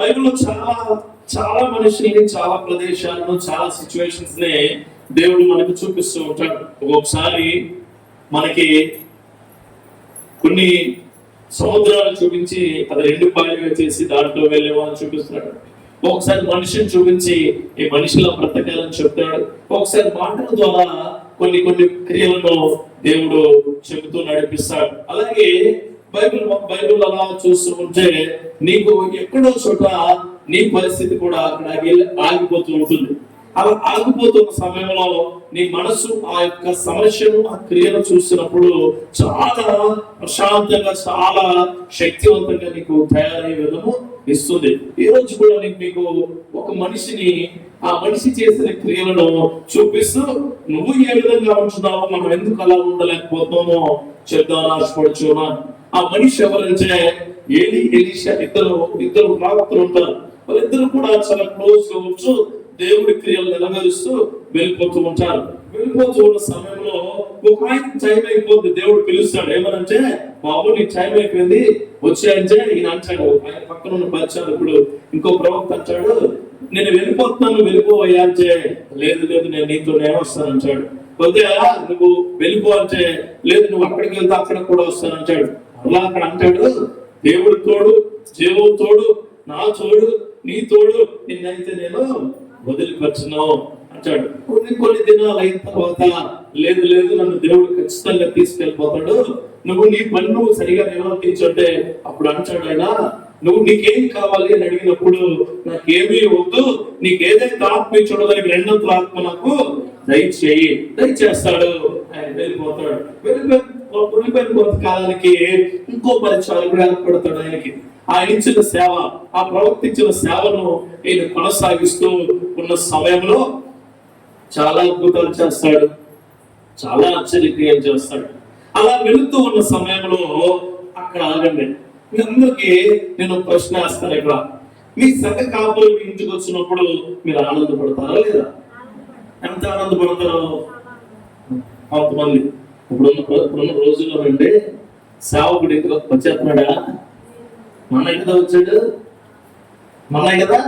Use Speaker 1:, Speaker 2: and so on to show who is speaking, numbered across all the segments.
Speaker 1: బైబిల్లో చాలా చాలా మనుషుల్ని, చాలా ప్రదేశాలను, చాలా సిచ్యువేషన్స్ ని దేవుడు మనకు చూపిస్తూ ఉంటాడు. ఒక్కొక్కసారి మనకి కొన్ని సముద్రాలు చూపించి అది రెండు పాయలుగా చేసి దాంట్లో వెళ్ళేవాళ్ళని చూపిస్తున్నాడు. ఒకసారి మనిషిని చూపించి ఈ మనిషిలో బ్రతకాలని చెప్తాడు. ఒకసారి మాటల ద్వారా కొన్ని కొన్ని క్రియలను దేవుడు చెబుతూ నడిపిస్తాడు. అలాగే బైబిల్ అలా చూస్తూ ఉంటే నీకు ఎక్కడో చోట నీ పరిస్థితి కూడా అక్కడ ఆగిపోతూ ఉంటుంది. అలా ఆగిపోతున్న సమయంలో నీ మనసు ఆ యొక్క సమస్యను, ఆ క్రియను చూసినప్పుడు చాలా ప్రశాంతంగా, చాలా శక్తివంతంగా నీకు తయారయ్యే విధము ఇస్తుంది. ఈ రోజు కూడా నీకు ఒక మనిషిని, ఆ మనిషి చేసిన క్రియలను చూపిస్తూ నువ్వు ఏ విధంగా ఉంటున్నావో, మనం ఎందుకు అలా ఉండలేకపోతున్నామో చెప్దామని ఆశపడుచున్నా. ఆ మనిషి ఎవరంటే ఎలీషా. ఇద్దరు ప్రవక్తలు ఉంటారు. వాళ్ళిద్దరు కూడా చాలా క్లోజ్ గా ఉంటూ దేవుడి క్రియలు నెరవేరుస్తూ వెళ్ళిపోతూ ఉంటారు. వెళ్ళిపోతూ ఉన్న సమయంలో ఒక ఆయన టైం అయిపోతుంది. దేవుడు పిలుస్తాడు. ఏమనంటే, బాబు నీ టైం అయిపోయింది వచ్చాయంటే ఈయన అంటాడు. ఆయన పక్కన ఉన్న పరిచారకుడు ఇంకో ప్రవక్త అంటాడు, నేను వెళ్ళిపోతున్నాను వెళ్ళిపోవయ్యా అంటే, లేదు నేను నీతోనే వస్తానంటాడు. కొద్ది నువ్వు వెళ్ళిపో అంటే, లేదు నువ్వు అక్కడికి వెళ్తే అక్కడ కూడా వస్తానంటాడు. అలా అక్కడ అంటాడు, దేవుడు తోడు, జీవం తోడు, నా తోడు, నీ తోడు, నిన్నైతే నేను వదిలిపెట్టను అంటాడు. కొన్ని దినాలు అయిన తర్వాత, లేదు నన్ను దేవుడు ఖచ్చితంగా తీసుకెళ్ళిపోతాడు, నువ్వు నీ పని నువ్వు సరిగా నిర్వర్తించంటే అప్పుడు అంటాడు ఆయన, నువ్వు నీకేం కావాలి అని అడిగినప్పుడు నాకేమీ వద్దు, నీకు ఏదైతే ఆత్మ ఇచ్చాడో దానికి రెండంతల ఆత్మ నాకు దయచేస్తాడు. ఆయన వెళ్ళిపోతాడు. వెళ్ళిపోయిన కొంతకాలానికి ఇంకో పరిచారకుడు ఏర్పడతాడు. ఆయనకి ఆయన ఇచ్చిన సేవ, ఆ ప్రవక్త ఇచ్చిన సేవను ఈయన కొనసాగిస్తూ ఉన్న సమయంలో చాలా అద్భుతాలు చేస్తాడు, చాలా ఆశ్చర్యక్రియలు చేస్తాడు. అలా వెళుతూ ఉన్న సమయంలో అక్కడ ఆగండి, మీ అందరికీ నేను ప్రశ్న వేస్తాను. ఇక్కడ మీ సంఘ కాపులు మీ ఇంటికి వచ్చినప్పుడు మీరు ఆనందపడతారా లేదా? ఎంత ఆనందపడతారో కొంతమంది. ఇప్పుడున్న రోజుల్లో అంటే సేవకుడు ఇంటికి వచ్చేస్తున్నాడా, మన కదా వచ్చాడు, మన కదా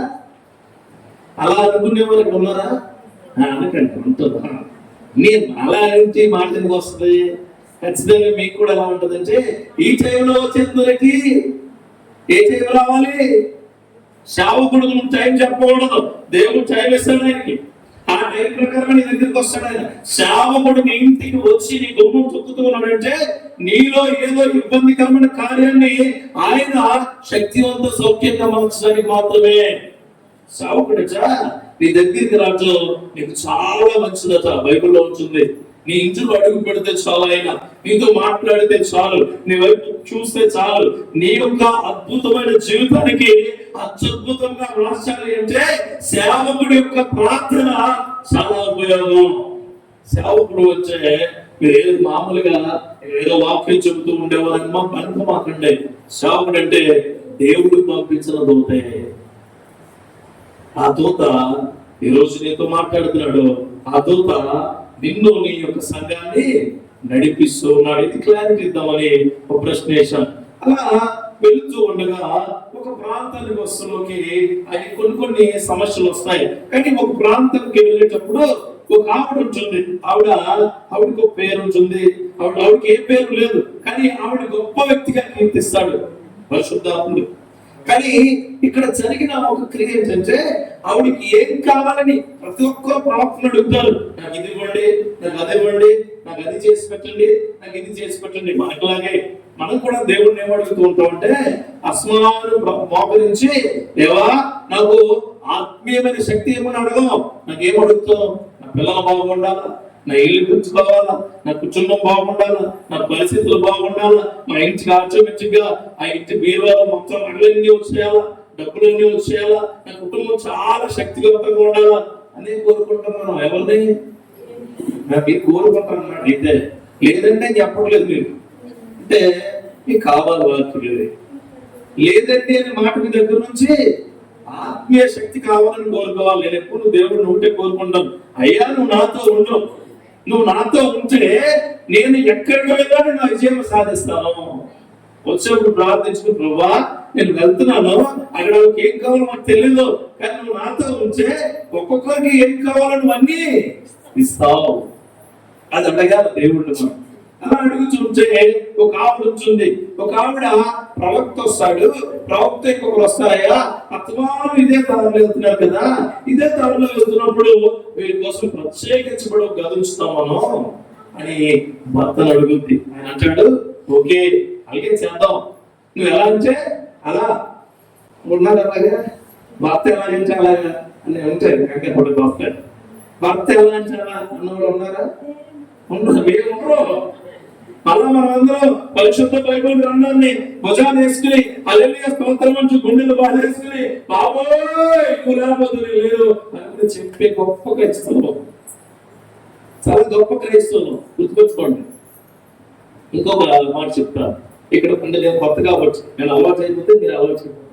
Speaker 1: అలా అనుకునేవారు ఇక్కడ ఉన్నారా? అనకండి ఉంటుంది. నేను అలా నుంచి మాట ఎందుకు వస్తుంది? ఖచ్చితంగా మీకు కూడా ఎలా ఉంటుంది అంటే, ఈ టైంలో వచ్చేందుకు ఏ టైం రావాలి? సేవకుడు టైం చెప్పకూడదు, దేవుడు టైం ఇస్తాడు ఆయనకి. ఆ టైం ప్రకారం నీ దగ్గరికి వస్తాడు ఆయన. సేవకుడు నీ ఇంటికి వచ్చి నీ గుమ్మం చుక్కుతూ ఉన్నాడంటే నీలో ఏదో ఇబ్బందికరమైన కార్యాన్ని ఆయన శక్తివంత సౌఖ్యంగా మార్చడానికి మాత్రమే. సేవకుడిచా నీ దగ్గరికి రావడం నీకు చాలా మంచిదట. బైబిల్లో ఉంటుంది, నీ ఇంట్లో అడుగు పెడితే చాలు, ఆయన నీతో మాట్లాడితే చాలు, నీ వైపు చూస్తే చాలు, నీ యొక్క అద్భుతమైన జీవితానికి అత్యద్భుతంగా మార్చాలి అంటే సేవకుడి యొక్క ప్రార్థన చాలా ఉపయోగం. సేవకుడు వచ్చే మీరు ఏదో మామూలుగా ఏదో వాక్యం చెబుతూ ఉండేవాళ్ళని అనుకోమాకండి. సేవకుడు అంటే దేవుడు పంపించిన దూతే. ఆ దూత ఈరోజు నీతో మాట్లాడుతున్నాడు. ఆ దూత నిన్ను, నీ యొక్క సంఘాన్ని నడిపిస్తూ ఉన్నాడు. ఇది క్లారిటీ ఇద్దామని ఒక ప్రశ్న వేశాను. అలా వెళుతూ ఉండగా ఒక ప్రాంతానికి వస్తులోకి అది కొన్ని సమస్యలు వస్తాయి. కానీ ఒక ప్రాంతానికి వెళ్ళేటప్పుడు ఒక ఆవిడ ఉంటుంది. ఆవిడకి ఒక పేరు ఉంటుంది. ఆవిడకి ఏ పేరు లేదు, కానీ ఆవిడ గొప్ప వ్యక్తిగా కీర్తిస్తాడు పరిశుద్ధాత్ముడు. కానీ ఇక్కడ జరిగిన ఒక క్రియ ఏంటంటే, ఆవిడికి ఏం కావాలని ప్రతి ఒక్క ప్రవక్తను అడుగుతారు. నాకు ఇది ఇవ్వండి, నాకు అది ఇవ్వండి, నాకు అది చేసి పెట్టండి, నాకు ఇది చేసి పెట్టండి. మనకులాగే మనం కూడా దేవుడిని ఏమడుగుతూ ఉంటామంటే, అస్మాను మోకరించి, దేవా నాకు ఆత్మీయమైన శక్తి ఏమని అడగం. నాకేం అడుగుతాం? నా పిల్లలు బాగుండాలా, నా ఇల్లు పెంచుకోవాలా, నా కుటుంబం బాగుండాలా, నా పరిస్థితులు బాగుండాలా, మా ఇంటికి ఆచరించగా ఆ ఇంటి బీరువాలో మొత్తం అన్నీ వచ్చేయాలా, డబ్బులన్నీ వచ్చేయాలా, నా కుటుంబం చాలా శక్తివంతంగా ఉండాలా అని కోరుకుంటాం మనం. ఎవరిని నాకు ఇది కోరుకుంటాం అన్నాడు. అయితే లేదంటే చెప్పట్లేదు మీరు అంటే మీకు కావాలి వాక్యం లేదండి అనే మాట మీ దగ్గర నుంచి ఆత్మీయ శక్తి కావాలని కోరుకోవాలి. నేను ఎప్పుడు దేవుడిని ఉంటే కోరుకుంటాను. అయ్యా నువ్వు నాతో ఉండు, నువ్వు నాతో ఉంటే నేను ఎక్కడికి వెళ్ళాలని నా విజయం సాధిస్తాను. వచ్చేప్పుడు ప్రార్థించుకుని, ప్రభువా నేను వెళ్తున్నాను, అక్కడ ఏం కావాలో మాకు తెలియదు, కానీ నువ్వు నాతో ఉంటే ఒక్కొక్కరికి ఏం కావాలో నువ్వు అన్నీ ఇస్తావు. అది అడగా దేవుడు. అలా అడుగుతుంటే ఒక ఆవిడ ఉంటుంది. ఒక ఆవిడ ప్రవక్త వస్తాడు, ప్రవక్త ఇంకొకరు వస్తాయా, అత్తమానం ఇదే దారిలో వెళ్తున్నారు కదా, ఇదే దారిలో వెళ్తున్నప్పుడు వీరి కోసం ప్రత్యేకించబడి ఒక గది ఉంచుతాం మనం అని భర్తను అడుగుద్ది. ఆయన అంటాడు, ఓకే అలాగే చేద్దాం. నువ్వు ఎలా అంటే అలా ఉన్నారు, అలాగే భర్త ఎలాగంటే అలాగా అని ఉంటాయి. భర్త ఎలా అంటే అలా అన్నవాడు ఉన్నారా? ఉండరు. ఏముండరు. మళ్ళా మనం అందరం పరిశుద్ధ బైబిల్ గ్రంథాన్ని భుజాన్ని వేసుకుని హల్లెలూయా స్తోత్రం అంటూ గుండెలు బాగా వేసుకుని బాబోయ్ కులాపదులు లేదు అని చెప్పే గొప్ప క్రైస్తవం, చాలా గొప్ప క్రైస్తవం. గుర్తుపెట్టుకోండి. ఇంకొక మాట చెప్తాను. ఇక్కడ నేను కొత్త కాబట్టి నేను అలవాటు అయిపోతే మీరు అలవాటు చేయకపోతే,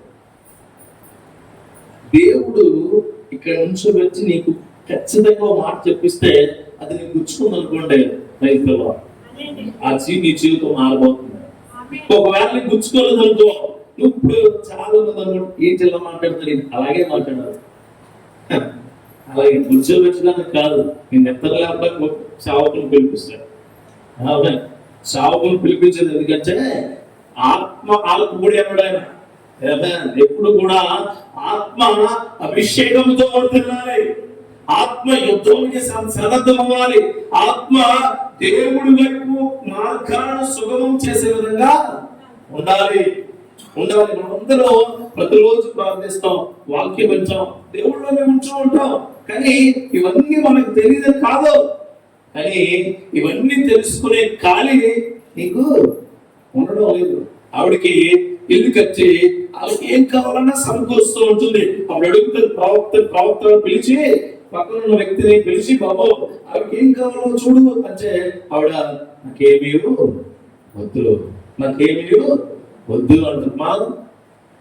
Speaker 1: దేవుడు ఇక్కడ నుంచి వచ్చి నీకు ఖచ్చితంగా మాట చెప్పిస్తే అది నీకు గుచ్చుకుంది అనుకోండి రైతులో, అది నీ జీవితం మారబోతుంది. ఒకవేళ నీకు గుచ్చుకోలేదు అనుకో, నువ్వు ఇప్పుడు చాలా మంది అనుకో ఏంటి ఇలా మాట్లాడుతుంది, అలాగే మాట్లాడాలి. అలాగే కూర్చోబెట్టడానికి కాదు, నేను ఎత్తర లేకపోతే సేవకులు పిలిపిస్తాడు. సేవకులు పిలిపించేది ఎందుకంటే ఆత్మ ఆల్పుడి అన్నాడు ఆయన. ఎప్పుడు కూడా ఆత్మ అభిషేకంతో తినాలి, ఆత్మ యుద్ధంకి సన్నద్ధం అవ్వాలి, ఆత్మ దేవుడి వైపు మార్గాలను సుగమం చేసే విధంగా ఉండాలి. మనందరూ ప్రతిరోజు ప్రార్థిస్తాం, వాక్యం పెంచాం, దేవుళ్ళని ఉంటూ ఉంటాం, కానీ ఇవన్నీ మనకు తెలియదు కాదు. కానీ ఇవన్నీ తెలుసుకునే ఖాళీ నీకు ఉండడం లేదు. ఆవిడికి ఇల్లు కట్టి వాళ్ళకి ఏం కావాలన్నా సమకూరుస్తూ ఉంటుంది. ఆవిడ అడుగుతుంది, ప్రవక్త పిలిచి పక్కన ఉన్న వ్యక్తిని పిలిచి, బాబు ఆవిడకి ఏం కావాలో చూడు అంటే, ఆవిడ నాకేమీ వద్దు అంటున్నా.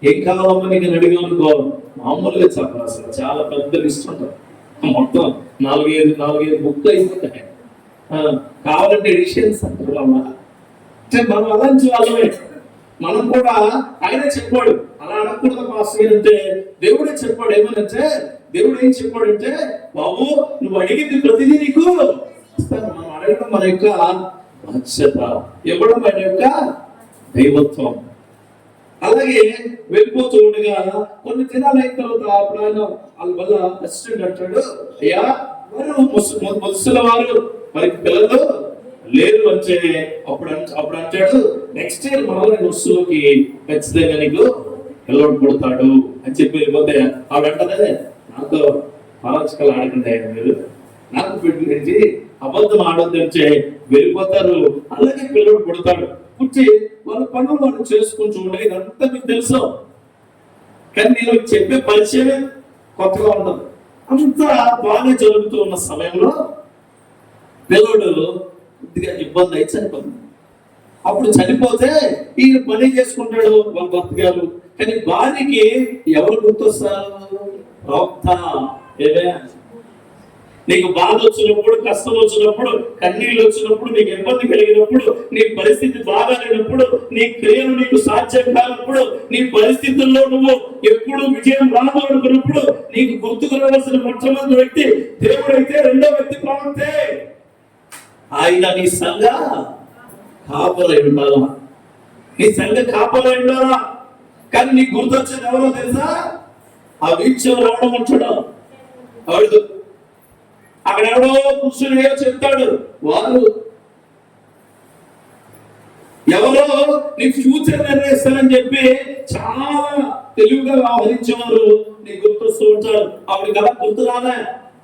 Speaker 1: ఏం కావాలమ్మా నీకు అడిగా అనుకో, మామూలుగా చెప్పాలి, అసలు చాలా పెద్ద లిస్ట్ ఉంటుంది. మొత్తం 4-5 బుక్లు అయిపోతాయి. కావాలంటే ఎడిషన్స్ అంటారు. మనం అలాంటి వాళ్ళమే. మనం కూడా ఆయనే చెప్పాడు, అలా అనకూడదు మాస్టర్ అంటే దేవుడే చెప్పాడు. ఏమనంటే దేవుడు ఏం చెప్పాడంటే, బాబు నువ్వు అడిగింది ప్రతిదీ నీకు ఇస్తాను. మనం అడగడం మన యొక్క బాధ్యత, ఇవ్వడం మన యొక్క దైవత్వం. అలాగే వెళ్ళిపోతూ ఉండగా కొన్ని దినాలు అయిన తర్వాత అప్పుడు ఆయన వాళ్ళ వల్ల అసిస్టెంట్ అంటాడు, అయ్యా వారు ముసలి వారు మరి పిల్లలు లేరు అంటే, అప్పుడు అంటాడు, నెక్స్ట్ ఇయర్ మళ్ళీ ముస్సులకి ఖచ్చితంగా నీకు పిల్లడు పుడతాడు అని చెప్పి వెళ్ళిపోతే ఆవిడ అంటదే, నాతో పాలచికలు ఆడకండి మీరు, నాకు పెట్టి అబద్ధం ఆడొద్దంటే వెళ్ళిపోతారు. అలాగే పిల్లడు పుడతాడు, పుట్టి వాళ్ళ పనులు వాళ్ళు చేసుకుంటూ ఉండే, ఇదంతా మీకు తెలుసు. కానీ నేను చెప్పే పరిచయమే కొత్తగా ఉండదు. అంతా బాగా జరుగుతూ ఉన్న సమయంలో పిల్లడు కొద్దిగా ఇబ్బంది అయితే చనిపోతుంది. అప్పుడు చనిపోతే ఈయన పని చేసుకుంటాడు వాళ్ళ భర్త గారు. కానీ భార్యకి ఎవరు గుర్తొస్తారు? ప్రవక్త. నీకు బాధ వచ్చినప్పుడు, కష్టం వచ్చినప్పుడు, కన్నీళ్ళు వచ్చినప్పుడు, నీకు ఇబ్బంది కలిగినప్పుడు, నీ పరిస్థితి బాగాలేనప్పుడు, నీ క్రియలు నీకు సాధ్యం కానప్పుడు, నీ పరిస్థితుల్లో నువ్వు ఎప్పుడు విజయం రాదు అనుకున్నప్పుడు నీకు గుర్తుకు రావాల్సిన మొట్టమొదటి వ్యక్తి దేవుడైతే, రెండో వ్యక్తి ప్రవక్తే. ఆయన నీ సంఘ కాపలై ఉండాలా, నీ సంఘ కాపలై ఉండాలా. కానీ నీకు గుర్తొచ్చేది ఎవరో తెలుసా? ఆ వీక్ష రావడం ఉంటాడు. వాడు అక్కడ ఎవడో కూర్చుని చెప్తాడు, వాళ్ళు ఎవరో నీ ఫ్యూచర్ నిర్ణయిస్తారని చెప్పి చాలా తెలివిగా వ్యవహరించేవారు నీ గుర్తొస్తూ ఉంటారు. ఆవిడ కదా గుర్తు రాలే,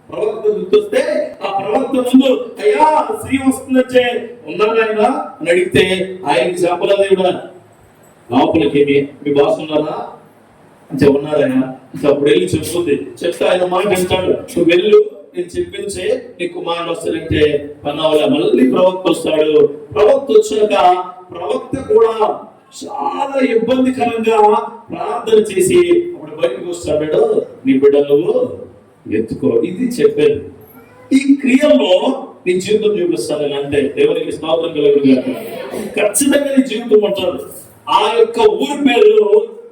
Speaker 1: ప్రవక్త గుర్తొస్తే ఆ ప్రవక్త ముందు అయ్యా స్త్రీ వస్తుందంటే ఉన్నాడు ఆయన అని అడిగితే ఆయనకి చెప్పలేదు. దేవుడా లోపలికి మీ బాస్ ఉన్నారా అంటే ఉన్నారాయన. అప్పుడు వెళ్ళి చెప్తుంది. చెప్తే ఆయన మాట అంటాడు, నువ్వు వెళ్ళు, నేను చెప్పించే నీ కుమారుడు వస్తాడంటే పన్నావుల మళ్ళీ ప్రవక్త వస్తాడు. ప్రవక్త వచ్చాక ప్రవక్త కూడా చాలా ఇబ్బందికరంగా ప్రార్థన చేసి అప్పుడు బయటకు వస్తాడు, నీ బిడ్డలు ఎత్తుకో. ఇది చెప్పారు. ఈ క్రియల్లో నీ జీవితం చూపిస్తాను అంతే. దేవునికి స్తోత్రం కలుగుతుంది. ఖచ్చితంగా నీ జీవితం ఉంటాడు. ఆ యొక్క ఊరి పేరు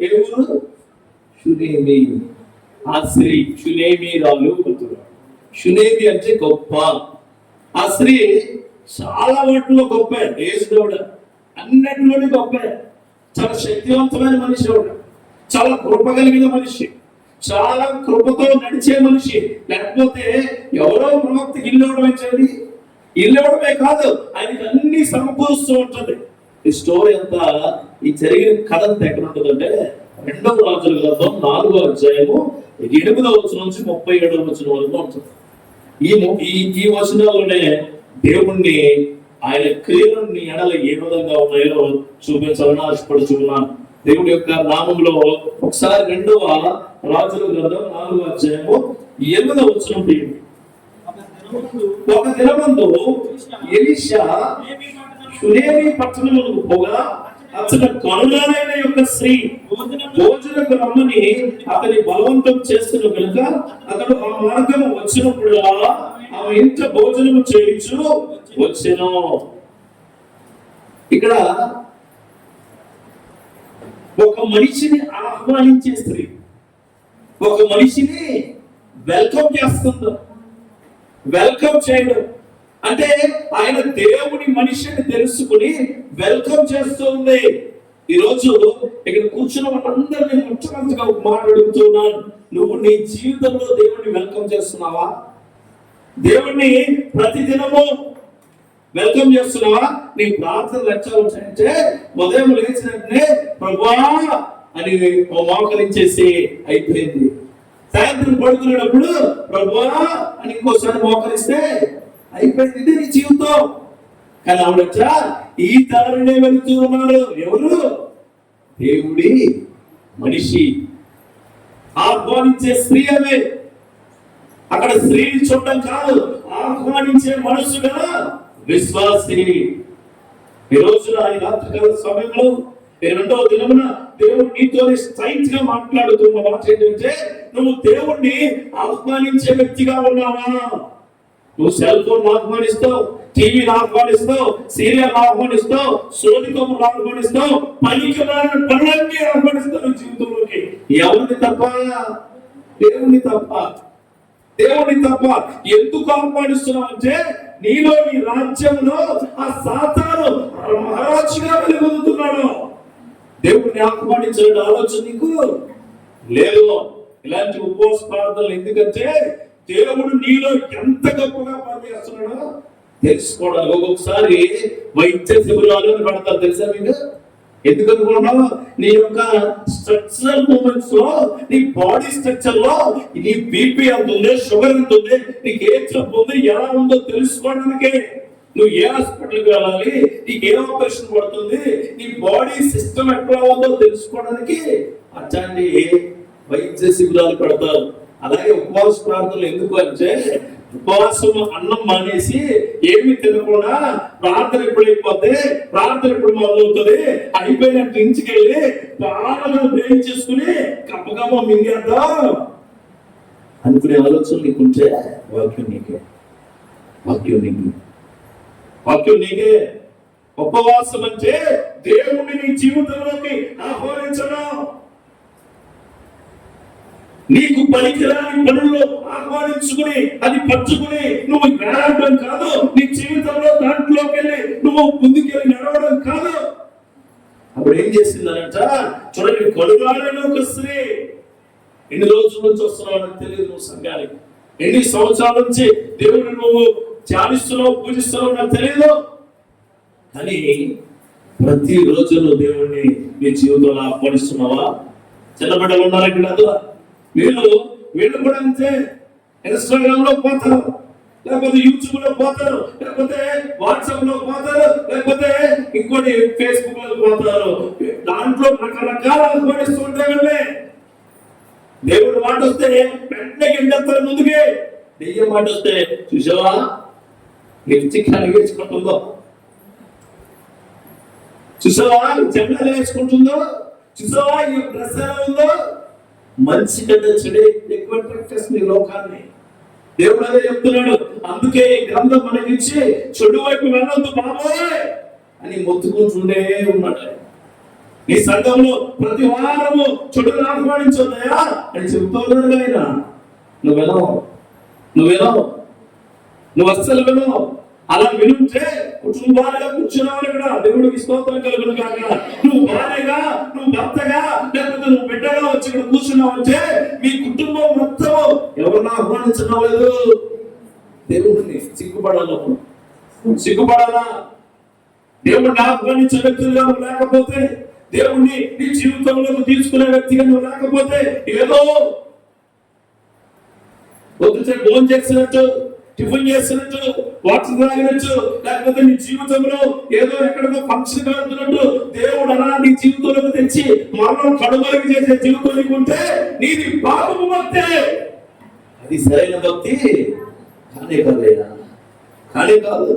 Speaker 1: ఏ ఊరు? షునేమి. ఆ స్త్రీ షునేమి రాలు కూతురు. షునేమి అంటే గొప్ప. ఆ స్త్రీ చాలా వాటిలో గొప్ప. యేసుదేవుడు అన్నిటిలోనే గొప్ప. చాలా శక్తివంతమైన మనిషి ఆవిడ. చాలా కృప కలిగిన మనిషి, చాలా కృపతో నడిచే మనిషి. లేకపోతే ఎవరో ప్రవక్తకి ఇల్లు ఇవ్వడం ఏంటండి? ఇల్లు ఇవ్వడమే కాదు, ఆయనకి అన్ని సమకూరుస్తూ ఉంటుంది. ఈ స్టోరీ అంతా, ఈ జరిగిన కథ అంతా ఎక్కడ ఉంటుందంటే 2వ రాజుల గ్రంథం 4వ అధ్యాయము 8వ వచనం నుంచి 37వ వచనం వరకు ఉంటుంది. ఈ వచనాల్లోనే దేవుణ్ణి, ఆయన క్రియలన్నీ ఎడల ఏ విధంగా ఉన్నాయో చూపించాలని ఆశపడుచున్నాను. దేవుడి యొక్క నామంలో ఒకసారి 2వ రాజుల గ్రంథం 4వ అధ్యాయము 8వ వచనం తీయండి. ఒక దినమందు ఎలీషా షునేమి పట్టణములకు పోగా అతను కనురాలైన యొక్క స్త్రీ భోజనకు రమ్మని అతని బలవంతం చేస్తున్న కనుక అతడు ఆ మార్గము వచ్చినప్పుడు ఆమె ఇంట భోజనము చేయించు వచ్చెను. ఇక్కడ ఒక మనిషిని ఆహ్వానించే స్త్రీ ఒక మనిషిని వెల్కమ్ చేస్తుంది. వెల్కమ్ చేయడం అంటే ఆయన దేవుని మనిషిని తెలుసుకుని వెల్కమ్ చేస్తూ ఉంది. ఈరోజు ఇక్కడ కూర్చున్న వాళ్ళందరినీ మొట్టమొదటిగా మాట్లాడుతున్నాను. నువ్వు నీ జీవితంలో దేవుణ్ణి వెల్కమ్ చేస్తున్నావా? దేవుణ్ణి ప్రతిదినము వెల్కమ్ చేస్తున్నావా? నీ ప్రార్థనలు ఎట్లా ఉంటాయంటే ఉదయం లేచిన వెంటనే ప్రభువా అని మోకరించేసి అయిపోయింది. సాయంత్రం పడుకునేటప్పుడు ప్రభువా అని ఇంకోసారి మోకరిస్తే అయిపోయింది. ఇది నీ జీవితం. కానీ ఆవిడచ్చా ఈ దారినే వెళుతూ ఉన్నారు. ఎవరు? దేవుడి మనిషి, ఆహ్వానించే స్త్రీ. అవే అక్కడ స్త్రీని చూడడం కాదు, ఆహ్వానించే మనసు కదా విశ్వాసి. ఈ రోజున ఈ రాత్రికాల సమయంలో 2వ దినమున దేవుడు నీతో స్ట్రైట్ గా మాట్లాడుతున్న మాట ఏంటంటే, నువ్వు దేవుణ్ణి ఆహ్వానించే వ్యక్తిగా ఉన్నావా? నువ్వు సెల్ ఫోన్ ఆహ్వానిస్తావు, టీవీని ఆహ్వానిస్తావు, సీరియల్ ఆహ్వానిస్తావు, సోనికములు ఆహ్వానిస్తావు, పనులన్నీ ఆహ్వానిస్తావు జీవితంలోకి. ఎవరిని తప్ప? దేవుణ్ణి తప్ప. దేవుణ్ణి తప్ప. ఎందుకు ఆహ్వానిస్తున్నావు అంటే నీలో నీ రాజ్యంలో ఆ సాతాను మహారాజుగా వెలుగొందుతున్నాడు. దేవుడిని ఆహ్వానించాలని ఆలోచన నీకు లేదు. ఇలాంటి ఉపవాస ప్రార్థనలు ఎందుకంటే దేవుడు నీలో ఎంత గొప్పగా పనిచేస్తున్నాడో తెలుసుకోవడానికి. ఒక్కొక్కసారి వైద్య శిబిరాలు పడతారు, తెలుసా మీకు? ఎందుకు అనుకున్నావు? నీ యొక్క స్ట్రక్చరల్ మూమెంట్స్ లో, నీ బాడీ స్ట్రక్చర్ లో నీ బీపీ ఎంత ఉంది, షుగర్ ఎంత ఉంది, నీకు ఏ జబ్బు ఉంది, ఎలా ఉందో తెలుసుకోవడానికి. నువ్వు ఏ హాస్పిటల్కి వెళ్ళాలి, నీకు ఏ ఆపరేషన్ పడుతుంది, నీ బాడీ సిస్టమ్ ఎట్లా ఉందో తెలుసుకోవడానికి అట్లాంటి వైద్య శిబిరాలు పెడతారు. అలాగే ఉపవాస ప్రార్థనలు ఎందుకు అంటే, ఉపవాసం అన్నం మానేసి ఏమి తినకుండా ప్రార్థన ఎప్పుడైపోతే, ప్రార్థన ఎప్పుడు మొదలవుతుంది, అయిపోయినట్టు ఇంటికి వెళ్ళి బాగా బ్రేక్ చేసుకుని కప్పగమ్మ మింగేద్దాం అనుకునే ఆలోచన నీకుంటే వాక్యం నీకే. వాక్యం నీకు, వాక్యం నీకే. ఉపవాసం అంటే దేవుణ్ణి నీ జీవితంలోకి ఆహ్వానించడం. నీకు పనికిరాని పనుల్లో ఆహ్వానించుకుని అది పచ్చుకుని నువ్వు నడవడం కాదు. నీ జీవితంలో దాంట్లోకి వెళ్ళి నువ్వు ముందుకెళ్ళి నడవడం కాదు. అప్పుడు ఏం చేసిందనంట, చూడండి, కొడుగాడని ఒక స్త్రీ. ఎన్ని రోజుల నుంచి వస్తున్నావు నాకు తెలియదు, నువ్వు సంఘానికి ఎన్ని సంవత్సరాల నుంచి దేవుడిని నువ్వు ధ్యానిస్తున్నావు, పూజిస్తున్నావు నాకు తెలియదు. కానీ ప్రతి రోజు నువ్వు దేవుడిని నీ జీవితంలో ఆహ్వానిస్తున్నావా? చిన్నబిడ్డలు ఉన్నారు ఇక్కడ, వీళ్ళు కూడా అంతే. ఇన్స్టాగ్రామ్ లో పోతారు, లేకపోతే యూట్యూబ్ లో పోతారు, లేకపోతే వాట్సాప్ లో పోతారు, లేకపోతే ఇంకోటి ఫేస్బుక్ లో పోతారు. దాంట్లో రకరకాల ఆహ్వానిస్తుంటే దేవుడు మాట వస్తే వెంటనే గింజేస్తారు ముందుకే. దెయ్యం మాట వస్తే చూసావా లిప్స్టిక్ వేసుకుంటుందో, చూసావా జెండాలు వేసుకుంటుందో, చూసావా ఈ డ్రెస్ ఎలా ఉందో. మంచి కంటే చెడే ఎక్కువ చేస్తుంది ఈ లోకాన్ని. దేవుడు అదే చెప్తున్నాడు. అందుకే ఈ గ్రంథం మనకిచ్చి చెడు వైపు వెళ్ళొద్దు బాబోయ్ అని మొత్తుకుంటుండే ఉన్నాడు. నీ సంఘంలో ప్రతి వారము చెడును ఆహ్వానించొద్దయా అని చెబుతున్నాడు ఆయన. నువ్వు అస్సలు వినవు. అలా వినుంటే కుటుంబాలుగా కూర్చున్నావు ఇక్కడ. దేవుడికి స్తోత్రం కలుగును కాక. నువ్వు భార్యగా, నువ్వు భర్తగా, లేకపోతే నువ్వు బిడ్డగా వచ్చి ఇక్కడ కూర్చున్నావు అంటే మీ కుటుంబం మొత్తం ఎవరిని ఆహ్వానించడం లేదు. దేవుడిని సిగ్గుపడాలా? దేవుడిని ఆహ్వానించే వ్యక్తులుగా నువ్వు లేకపోతే, దేవుణ్ణి నీ జీవితంలోకి తీసుకునే వ్యక్తిగా నువ్వు లేకపోతే, ఏదో పొద్దుటే భోజనం చేసినట్టు, టిఫిన్ చేస్తున్నట్టు, వాటర్ తాగినట్టు, లేకపోతే నీ జీవితంలో ఏదో ఎక్కడికో ఫంక్షన్ వెళ్తున్నట్టు దేవుడు అలా నీ జీవితంలోకి తెచ్చి మరణం కడుమరుగు చేసే జీవితం నీకుంటే నీది పాపము భక్తే. అది సరైన భక్తి కానే కాదు.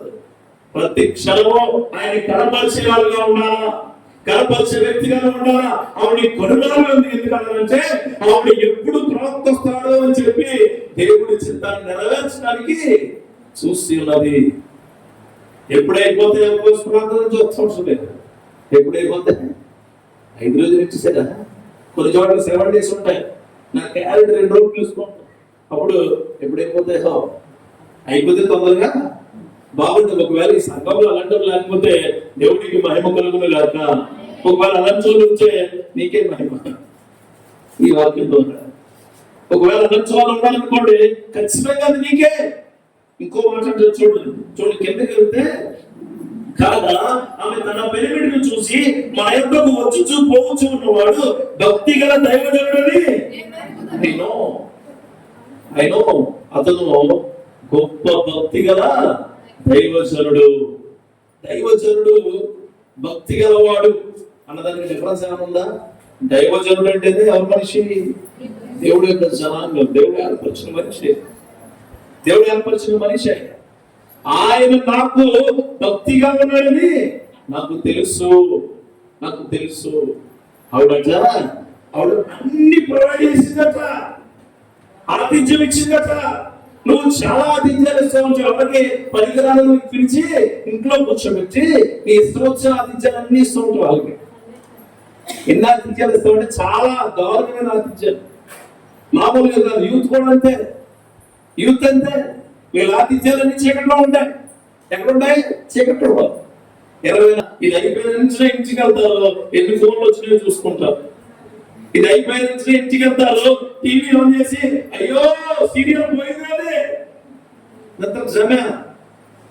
Speaker 1: ప్రతి క్షణము ఆయన కనపరిచే వాళ్ళుగా ఉండాలా, కనపరిచే వ్యక్తిగా ఉండాలా. ఆవిడ కొనుగోలు ఎందుకంటే ఆవిడ ఎప్పుడు ప్రవర్తిస్తాడు అని చెప్పి దేవుడి చిత్తాన్ని నెరవేర్చడానికి చూసి ఉన్నది. ఎప్పుడైపోతే ప్రాంతం నుంచి వస్తుంది. ఎప్పుడైపోతే 5 రోజులు ఇచ్చేసారా? కొన్ని చోట్ల 7 days ఉంటాయి. నా క్యాలెండర్ 2 రోజులు చూసుకుంటాం. అప్పుడు ఎప్పుడైపోతే అయిపోతే తొందరగా బాగుంటుంది. ఒకవేళ ఈ సంఘంలో అలాంటి లేకపోతే దేవుడికి మహిమ కలుగును గాక. ఒకవేళ అలాంటి ఉంటే నీకే మహిమ. ఈ వాక్యంతో ఒకవేళ అలాంటి వాళ్ళు ఉండాలనుకోండి, ఖచ్చితంగా అది నీకే. ఇంకో మాట చూడండి కిందకి వెళ్తే, కాగా ఆమె తన పెనిమిడిని చూసి మా యొక్కకు వచ్చుచూ పోవచ్చు ఉన్నవాడు భక్తి గల దైవజనుడని అయినో అతను గొప్ప భక్తి గల దైవజనుడు భక్తి గలవాడు అన్నదానికి డిఫరెన్స్ ఏమన్నా? దైవజనుడు అంటేనే ఎవరి మనిషి? దేవుడు యొక్క జనాంగం, దేవుడు ఏర్పరిచిన మనిషి. ఆయన నాకు భక్తిగా ఉన్నాడని నాకు తెలుసు. ఆవిడ అన్ని ప్రొవైడ్ చేసిందట, ఆతిథ్యం ఇచ్చిందట. నువ్వు చాలా ఆతిథ్యాలు ఇస్తావు. ఎవరికి పరికరాలను పిలిచి ఇంట్లో కూర్చోబెట్టి నీ ఇష్టం వచ్చిన ఆతిథ్యాలన్నీ ఇస్తూ ఉంటావు. వాళ్ళకి ఎన్ని ఆతిథ్యాలు ఇస్తామంటే చాలా దారుణమైన ఆతిథ్యాలు. మామూలుగా కాదు. యూత్ అంతే. వీళ్ళ ఆతిథ్యాలన్నీ చీకట్లో ఉంటాయి. ఎక్కడుంటాయి? చీకట్లో. 20 ఇది అయిపోయిన నుంచి ఇంటికి వెళ్తారు. ఎన్ని ఫోన్లు వచ్చినాయో చూసుకుంటారు. ఇది అయిపోయిన నుంచి ఇంటికి వెళ్తారు. టీవీ ఆన్ చేసి అయ్యో సీరియల్ పోయింది.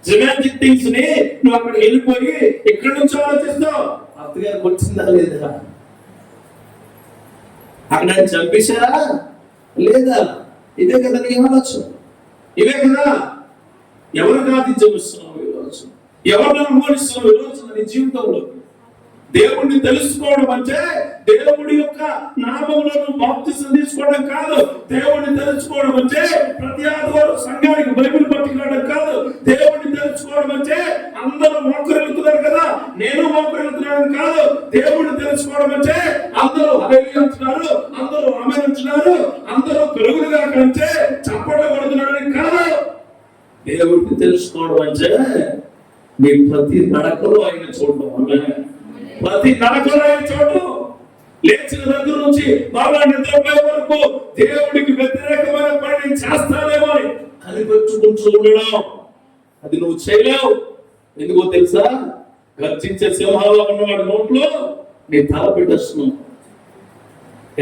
Speaker 1: జమాటిక్ థింగ్స్ ని నువ్వు అక్కడ వెళ్ళిపోయి ఎక్కడి నుంచో ఆలోచిస్తావు. అత్తగారికి వచ్చిందా లేదా? అక్కడ చంపేశారా లేదా? ఇదే కదా నీ ఆలోచన. ఇవే కదా. ఎవరికి ఆతిథ్యం ఇస్తున్నావు ఈరోజు? ఎవరిని అనుభవిస్తున్నావు ఈరోజు నీ జీవితంలో? దేవుడిని తెలుసుకోవడం అంటే దేవుడి యొక్క నామములో బాప్తిసం తీసుకోవడం కాదు. దేవుడిని తెలుసుకోవడం అంటే ప్రతి ఆదివారం సంఘానికి బైబిల్ పట్టుకోవడం కాదు. దేవుడిని తెలుసుకోవడం అంటే అందరూ మోకరిల్లుతున్నారు కదా, నేను మోకరిల్లుతున్నాను కాదు. దేవుడిని తెలుసుకోవడం అంటే అందరూ హల్లెలూయా అంటున్నారు, అందరూ ఆమేన్ అంటున్నారు, అందరూ పెరుగులుగా కంటే చప్పట్లు కొడుతున్నారని కాదు. దేవుడిని తెలుసుకోవడం అంటే మీ ప్రతి నడకలో ఆయన చూడడం. ప్రతి నడకలో చోటు లేచిన దగ్గర నుంచి బాగా నిద్రపోయే వరకు దేవుడికి వ్యతిరేకమైన పని నేను చేస్తానేమో అని కనిపెట్టుకుంటూ ఉండడం. అది నువ్వు చేయలేవు. ఎందుకో తెలుసా? గర్జించే సింహాల్లో ఉన్నవాడి నోట్లో నీ తల పెట్టేస్తున్నావు.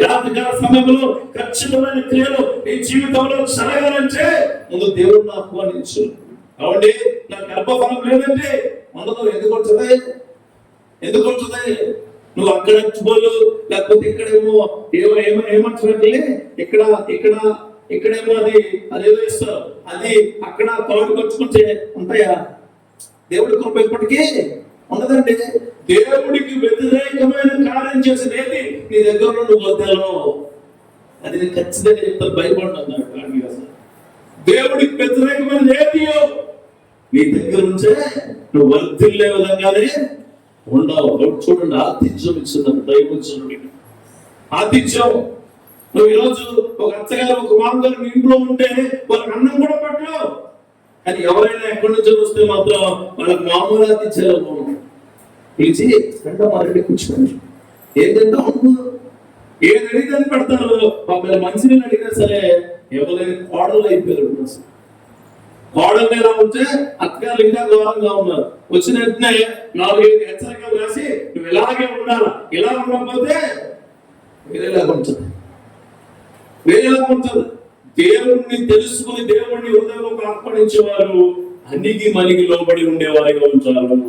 Speaker 1: రాత్రికాల సమయంలో ఖచ్చితమైన క్రియలు నీ జీవితంలో జరగాలంటే ముందు దేవుడిని ఆహ్వానించు. అవునండి, నాకు గర్భఫలం లేదంటే ఉండదు. ఎందుకు ఉంటుంది? నువ్వు అక్కడ పోలు, లేకపోతే ఇక్కడేమో ఏమంటున్నట్లే ఇక్కడేమో అదేదో ఇస్తారు, అది అక్కడ తోడు ఖర్చుకుంటే ఉంటాయా? దేవుడి కృప ఎప్పటికీ ఉండదండి. దేవుడికి వ్యతిరేకమైన కార్యం చేసిన ఏది నీ దగ్గర నువ్వు వద్దాలో అది నేను ఖచ్చితంగా చెప్తాను. భయపడ్డాను. దేవుడికి వ్యతిరేకమైన ఏదియో నీ దగ్గర నుంచే నువ్వు వర్తిల్లే విధంగానే ఉండవు. చూడండి, ఆతిథ్యం ఇచ్చింది దైవజనుడికి. ఆతిథ్యం. నువ్వు ఈరోజు ఒక అత్తగారు ఒక మామగారు నీ ఇంట్లో ఉంటే వాళ్ళకి అన్నం కూడా పెట్టలేవు. కానీ ఎవరైనా ఎక్కడి నుంచి వస్తే మాత్రం వాళ్ళకి మామూలు ఆతిథ్యాలు పిలిచి రెండో మారెడ్డి కూర్చోండి, ఏం తింటావు? ఏది అడిగితే పెడతారు. పాపం మంచినీళ్ళు అడిగినా సరే ఎవరైనా కోడలు అయిపోయారు. కోడల మీద ఉంటే అత్తగారు ఇంకా ఘోరంగా ఉన్నారు. వచ్చిన వెంటనే 4-5 హెచ్చరికలు రాసి నువ్వు ఇలాగే ఉండాలి, ఇలా ఉండకపోతే వేరేలాగా ఉంటుంది, వేరేలాగా ఉంటుంది. దేవుణ్ణి తెలుసుకుని దేవుణ్ణి హృదయంలోకి ఆహ్వానించేవారు అన్నికి మనకి లోబడి ఉండేవారిగా ఉంటారు.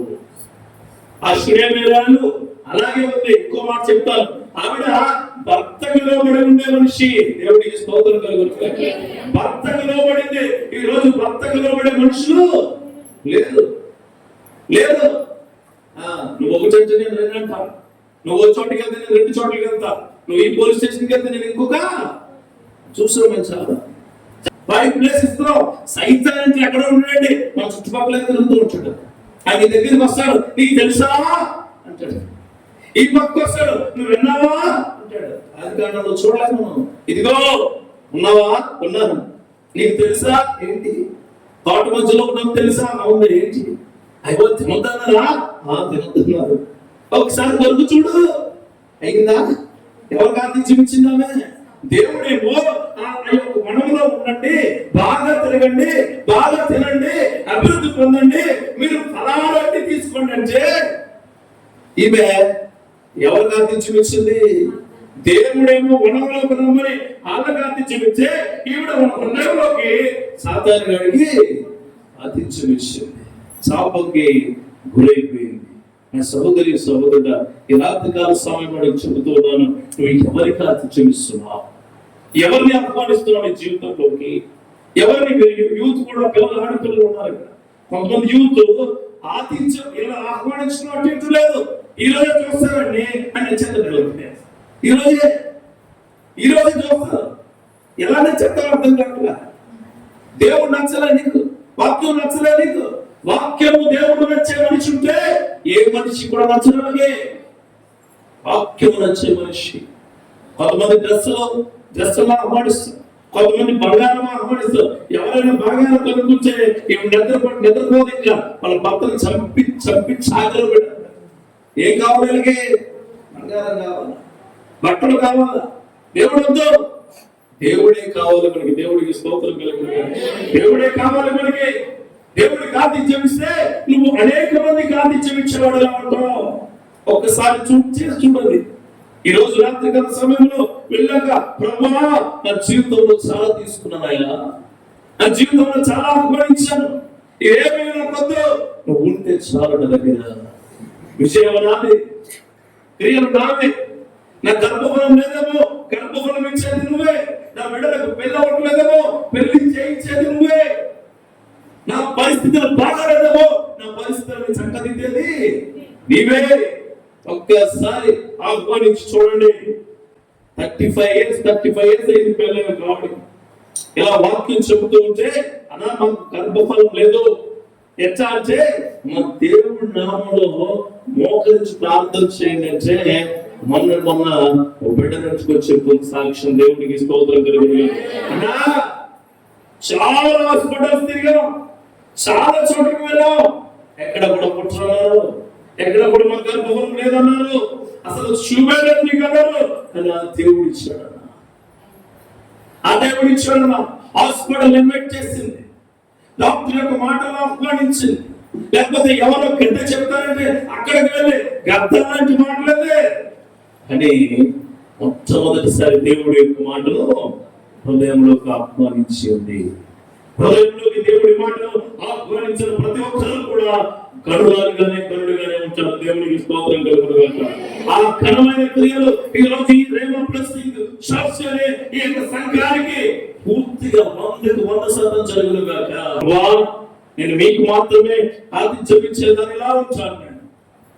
Speaker 1: ఆ శ్రేమేరాలు అలాగే ఉంది. ఇంకో మాట చెప్తాను, ఆవిడ భర్తకు లోబడి ఉండే మనిషి. దేవుడికి స్తోత్రం కలుగుతుంది. భర్తకు లోబడింది. ఈ రోజు భర్తకు లోబడే మనుషులు లేదు, లేదు. నువ్వు ఒక చోట నేను 2 అంటా, నువ్వు ఒక చోటుకి వెళ్తే నేను 2 చోట్లకి వెళ్తా, నువ్వు ఈ పోలీస్ స్టేషన్కి వెళ్తే నేను ఇంకొక చూసాం. మేము చాలా 5 ప్లేసెస్ ఇస్తున్నాం. సైతానికి ఎక్కడ ఉన్నాడండి? మన చుట్టుపక్కల తిరుగుతూ ఉంటాడు. ఆయన దగ్గరికి వస్తాడు, నీకు తెలుసా అంటాడు. ఈ పక్క వస్తాడు, నువ్వు విన్నావా అంటాడు. అది కాదు, నువ్వు చూడలేదు, మనం ఇదిగో ఉన్నావా? ఉన్నాను. నీకు తెలుసా? ఏంటి? తోట మధ్యలో ఉన్నావు తెలుసా? అవును. ఏంటి? అయిపో తినొద్దన్నారా? తినొద్దన్నారు. ఒకసారి కొరకు చూడు, అయిందా? ఎవరికి ఆతిథ్యమిచ్చిందామే? దేవుడేమో వనంలో ఉండండి, బాగా తిరగండి, బాగా తినండి, అభివృద్ధి పొందండి, మీరు ఫలాన్ని తీసుకోండి అంటే ఈమె ఎవరికి ఆతిథ్యమిచ్చింది? దేవుడేమో వనంలోకి రమ్మని వాళ్ళకి ఆతిథ్యమిచ్చే ఈవిడ హృదయంలోకి సాతాను గారికి ఆతిథ్యమిచ్చింది. శాపంకి గురైపోయింది. నా సహోదరి సహోదరుడా, ఈ రాత్రికాల సమయంలో చెబుతూ ఉన్నాను, నువ్వు ఎవరికి ఆతిథ్యమిస్తున్నావు? ఎవరిని ఆహ్వానిస్తున్నావు నీ జీవితంలోకి? ఎవరిని? యూత్ కూడా పిల్లలు, ఆడపిల్లలు ఉన్నారు. కొంతమంది యూత్ ఆతిథ్యం ఇలా ఆహ్వానించినట్టు లేదు. ఈ రోజే చూస్తారండి అని చెప్తారు. ఈ రోజే చూస్తారు. ఎలానే చెప్తారు అర్థం కాకుండా. దేవుడు నచ్చలే నీకు, వాక్యం నచ్చలే నీకు. వాక్యము దేవుడు నచ్చే మనిషి ఉంటే ఏ మనిషి కూడా నచ్చడానికి. వాక్యము నచ్చే మనిషి. కొంతమంది డ్రెస్సులు ఆహ్వానిస్తారు, కొంతమంది బంగారం ఆహ్వానిస్తారు. ఎవరైనా బంగారం కొనుక్కుంటే నిద్రపోదు, ఇంకా వాళ్ళ భర్తను చంపి సాగలో పెట్టారు. ఏం కావాలి వీళ్ళకి? బంగారం కావాలా, బట్టలు కావాలా? దేవుడు వద్దు, దేవుడే కావాలి మనకి. దేవుడికి స్తోత్రం కలుగుతుంది. దేవుడే కావాలి మనకి. దేవుడికి ఆతిథ్యం ఇస్తే నువ్వు అనేక మందికి ఆతిథ్యం ఇచ్చేవాడుగా ఉంటావు. ఒక్కసారి చూడండి. ఈ రోజు రాత్రికాల సమయంలో వెళ్ళాక, ప్రభువా నా జీవితంలో చాలా తీసుకున్నాను, ఆయన నా జీవితంలో చాలా ఆహ్వానించాను, ఏమీ నాకొద్దు, నువ్వు ఉంటే చాలు నా దగ్గర. విజయం నాది, క్రియలు నాది. నా గర్భఫలం లేదేమో, గర్భఫలం ఇచ్చేది నువ్వే. నా బిడ్డలకు పెళ్లి అవ్వట్లేదేమో, పెళ్లి చేయించేది నువ్వే. నా పరిస్థితులు బాగాలేదేమో, నా పరిస్థితులను చక్కదిద్దేది నీవే. ఒక్కసారి ఆహ్వానించి చూడండి. 35 years అయింది పెళ్ళి కాబట్టి ఇలా వాక్యం చెబుతూ ఉంటే, అన్నా మాకు గర్భఫలం లేదు, ఎట్లా అంటే మా దేవుడి నామంలో మోకరించి ప్రార్థన చేయండి అంటే మొన్న బిడ్డ నుంచి సాక్ష్యం. దేవుడికి స్తోత్రం కలిగింది. అన్నా చాలా హాస్పిటల్స్ తిరిగాం, చాలా చోట్లకి వెళ్ళాం, ఎక్కడ కూడా పుట్టన్నారు, ఎక్కడ కూడా మాకు గర్భఫలం లేదన్నారు, అసలు చూపలేదు నీకు అన్నారు. కానీ ఆ దేవుడు ఇచ్చాడు, ఆ దేవుడు ఇచ్చాడు. హాస్పిటల్ ఇన్వైట్ చేసింది, డాక్టర్ యొక్క మాటలు ఆహ్వానించింది. లేకపోతే ఎవరో గడ్డ చెప్తారంటే అక్కడికి వెళ్ళి గద్ద లాంటి మాటలేదే. కానీ మొట్టమొదటిసారి దేవుడి యొక్క మాటలు హృదయంలోకి ఆహ్వానించి ఉంది. హృదయంలోకి దేవుడి మాటలు ఆహ్వానించిన ప్రతి ఒక్కరు కూడా కరుడుగానే ఉంటారు. దేవునికి స్తోత్రం కలుగునుగాక. ఆ ఘనమైన క్రియలు ఈ రోజు ఈ రేమ ప్లస్టింగ్ షాప్స్ అనే ఈ యొక్క సంఘానికి పూర్తిగా 100% జరుగునుగాక. నేను మీకు మాత్రమే ఆతిథ్యం ఇచ్చేదానిలా ఉంటాను,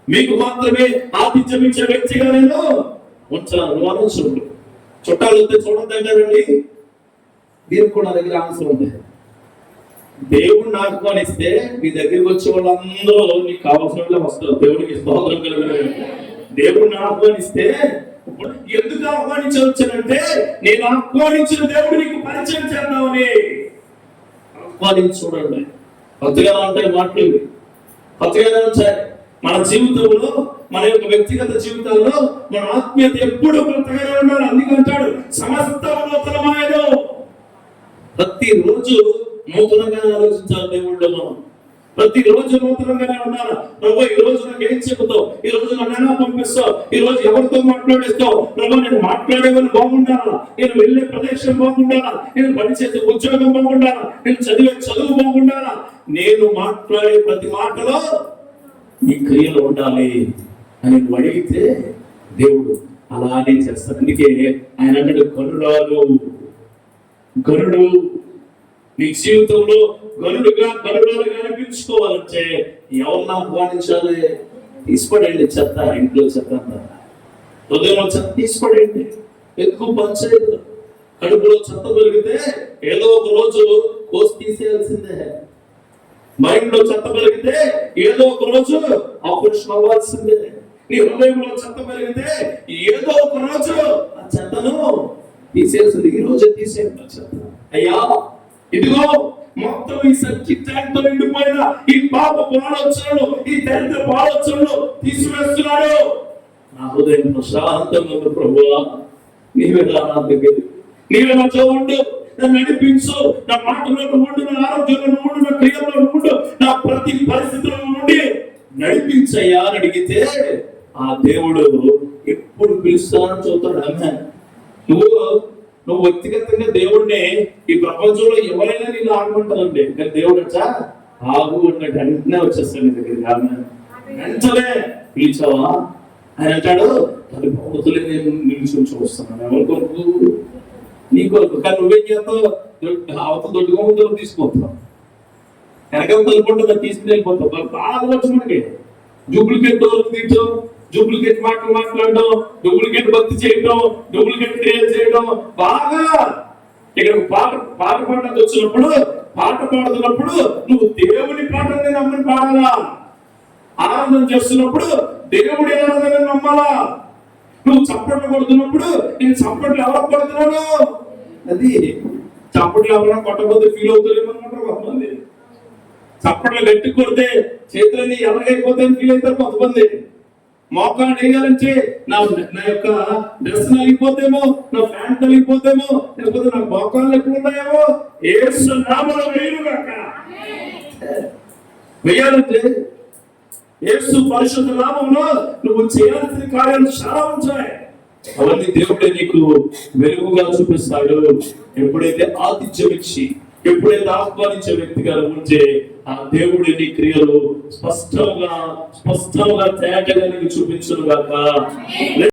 Speaker 1: మీకు మాత్రమే ఆతిథ్యం ఇచ్చే వ్యక్తిగా నేను ఉంటాను. అనుసరుడు చుట్టాలు వస్తే చూడద్దంటారండి, దీనికి కూడా దగ్గర ఆన్సర్ ఉంది. దేవుడిని ఆహ్వానిస్తే మీ దగ్గరికి వచ్చే వాళ్ళందరూ నీకు కావాల్సిన వస్తారు. దేవుడికి స్తోత్రం కలుగును. దేవుడిని ఆహ్వానిస్తే ఎందుకు ఆహ్వానించవచ్చునంటే, నేను ఆహ్వానించిన దేవుడు నీకు పరిచయం చేద్దామని ఆహ్వానించి చూడండి. కొత్తగా ఉంటాయి మాటలు, కొత్తగా ఉంటాయి. మన జీవితంలో మన యొక్క వ్యక్తిగత జీవితాల్లో మన ఆత్మీయత ఎప్పుడు కొత్తగానే ఉండాలి. అందుకంటాడు సమస్త నూతనమాయను. ప్రతిరోజు నూతనంగా ఆలోచించాలి దేవుళ్ళో. మనం ప్రతిరోజు నూతనంగానే ఉండాలి. ప్రభు ఈ రోజు నాకు ఏం చెబుతావు, ఈ రోజు నన్ను పంపిస్తావు, ఈ రోజు ఎవరితో మాట్లాడిస్తావు, ప్రభు నేను మాట్లాడేవాళ్ళు బాగుండాలా, నేను వెళ్ళే ప్రదేశం బాగుండాలా, నేను పనిచేసే ఉద్యోగం బాగుండాలా, నేను చదివే చదువు బాగుండాలా, నేను మాట్లాడే ప్రతి మాటలో నీ క్రియలు ఉండాలి అని నువ్వు అడిగితే దేవుడు అలానే చేస్తాడు. అందుకే ఆయన అంటే గరుడు నీ జీవితంలో గరుడుగా అనిపించుకోవాలంటే ఎవరిని ఆహ్వానించాలి? తీసిపడండి చెత్త, ఇంట్లో చెత్త హృదయంలో చెత్త తీసిపడండి. ఎక్కువ పనిచేయదు. కడుపులో చెత్త పెరిగితే ఏదో ఒక రోజు కోసి తీసేయాల్సిందే. మైండ్ లో చెత్త పెరిగితే ఏదో ఒక రోజు ఆపరేషన్ అవ్వాల్సిందే. నీ హృదయంలో చెత్త పెరిగితే ఏదో ఒక రోజు ఆ చెత్తను తీసేయాల్సింది. ఈ రోజే తీసేయండి చెత్త. అయ్యా ఇదిగో మొత్తం ఈ సంచిత్తంతో నిండిపోయిన ఈ పాపపు ఆలోచనలు, ఈ దరిద్ర ఆలోచనలు తీసివేస్తున్నాడు. నా హృదయం ప్రశాంతంగా ఉంది ప్రభువా, నీవే నా దగ్గర, నీవే నాతో ఉండు, నన్ను నడిపించు, నా మాటలో ఉండు, నా ఆరోగ్యంలో ఉండు, నా క్రియలో ఉండు, నా ప్రతి పరిస్థితుల్లో నుండి నడిపించయ్యా అని అడిగితే ఆ దేవుడు ఎప్పుడు పిలుస్తానని చెబుతాడు. అమ్మ నువ్వు వ్యక్తిగతంగా దేవుడిని ఈ ప్రపంచంలో ఎవరైనా నేను ఆడుకుంటానండి, కానీ దేవుడు వచ్చా ఆగు అన్నట్టు వెంటనే వచ్చేస్తాడు నీ దగ్గరికి. వెంటనే పిలిచావా ఆయన అంటాడు, తల్లి ప్రభుత్వలే నేను నిలిచి చూస్తున్నాను ఎవరి కొరకు, నీ కొరకు. కానీ నువ్వేం చేస్తావు? అవత దొడ్డుగా తీసుకుపోతావు, వెనకాల తలుపుంటుందా తీసుకుని వెళ్ళిపోతావు. బాగా వచ్చు మనకి డూప్లికేట్ డోర్లు తీయటం, డూప్లికేట్ మాటలు మాట్లాడడం, డూప్లికేట్ భక్తి చేయడం, డూప్లికేట్ క్రియలు చేయడం బాగా. ఇక్కడ పాట పాడడానికి వచ్చినప్పుడు, పాట పాడుతున్నప్పుడు నువ్వు దేవుని పాటని నమ్మని పాడాలా. ఆనందం చేస్తున్నప్పుడు దేవుడి ఆనందాన్ని నమ్మాలా. నువ్వు చప్పట్లు కొడుతున్నప్పుడు నేను చప్పట్లు ఎవరు కొడుతున్నాను, అది చప్పట్లు ఎవరైనా కొట్టబోతే ఫీల్ అవుతారేమో అనుకుంటారు కొంతమంది. చప్పట్లు గట్టి కొడితే చేతులన్నీ ఎలాగైపోతాయని ఫీల్ అవుతారు కొంతమంది. మోకాలు వేయాలంటే నా యొక్క డ్రెస్ నలిగిపోతేమో, నా ప్యాంట్ నలిగిపోతేమో, లేకపోతే నా మోకాళ్ళు ఎక్కువ ఉన్నాయేమో, యేసు నామములో వేయుగాక. వేయాలంటే యేసు పరిశుద్ధ నామములో నువ్వు చేయాల్సిన కార్యాలు చాలా ఉంటాయి. అవన్నీ దేవుడే నీకు వెలుగుగా చూపిస్తాడు. ఎప్పుడైతే ఆతిథ్యం ఇచ్చి, ఎప్పుడైతే ఆహ్వానించే వ్యక్తిగా ఉంటే ఆ దేవుడి నీ క్రియలు స్పష్టంగా తేటగా నీకు చూపించును గాక.